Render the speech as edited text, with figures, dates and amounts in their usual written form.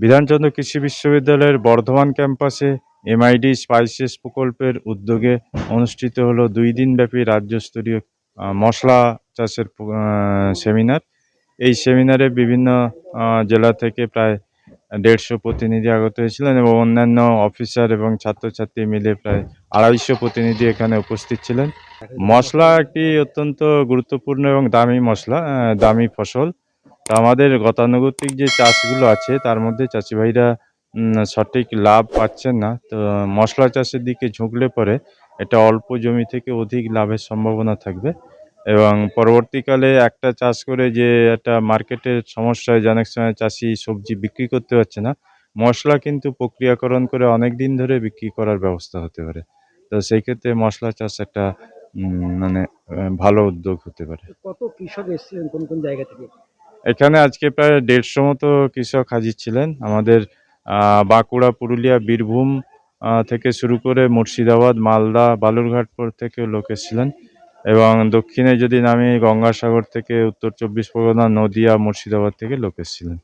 বিধানচন্দ্র কৃষি বিশ্ববিদ্যালয়ের বর্ধমান ক্যাম্পাসে এমআইডি স্পাইসেস প্রকল্পের উদ্যোগে অনুষ্ঠিত হলো 2 দিনব্যাপী রাজ্যস্তরীয় মশলা চাষের সেমিনার। এই সেমিনারে বিভিন্ন জেলা থেকে প্রায় 150 প্রতিনিধি আগত হয়েছিলেন এবং অন্যান্য অফিসার এবং ছাত্রছাত্রী মিলে প্রায় 250 প্রতিনিধি এখানে উপস্থিত ছিলেন। মশলা একটি অত্যন্ত গুরুত্বপূর্ণ এবং দামি মশলা, দামি ফসল। তো আমাদের গতানুগতিক যে চাষগুলো আছে তার মধ্যে চাষি ভাইরা সঠিক লাভ পাচ্ছেন না। তো মশলা চাষের দিকে ঝুঁকলে পরে এটা অল্প জমি থেকে অধিক লাভের সম্ভাবনা থাকবে এবং পরবর্তীকালে একটা চাষ করে যে একটা মার্কেটের সমস্যা হয় যে অনেক সময় চাষি সবজি বিক্রি করতে পারছে না। মশলা কিন্তু প্রক্রিয়াকরণ করে অনেক দিন ধরে বিক্রি করার ব্যবস্থা হতে পারে। তো সেই ক্ষেত্রে মশলা চাষ একটা মানে ভালো উদ্যোগ হতে পারে। কত কৃষক এসেছিলেন কোন কোন জায়গা থেকে? এখানে আজকে প্রায় 150 মতো কৃষক হাজির ছিলেন। আমাদের বাঁকুড়া, পুরুলিয়া, বীরভূম থেকে শুরু করে মুর্শিদাবাদ, মালদা, বালুরঘাট থেকেও লোক এসেছিলেন এবং দক্ষিণে যদি নামি গঙ্গাসাগর থেকে, উত্তর চব্বিশ পরগনা, নদিয়া, মুর্শিদাবাদ থেকে লোক এসেছিলেন।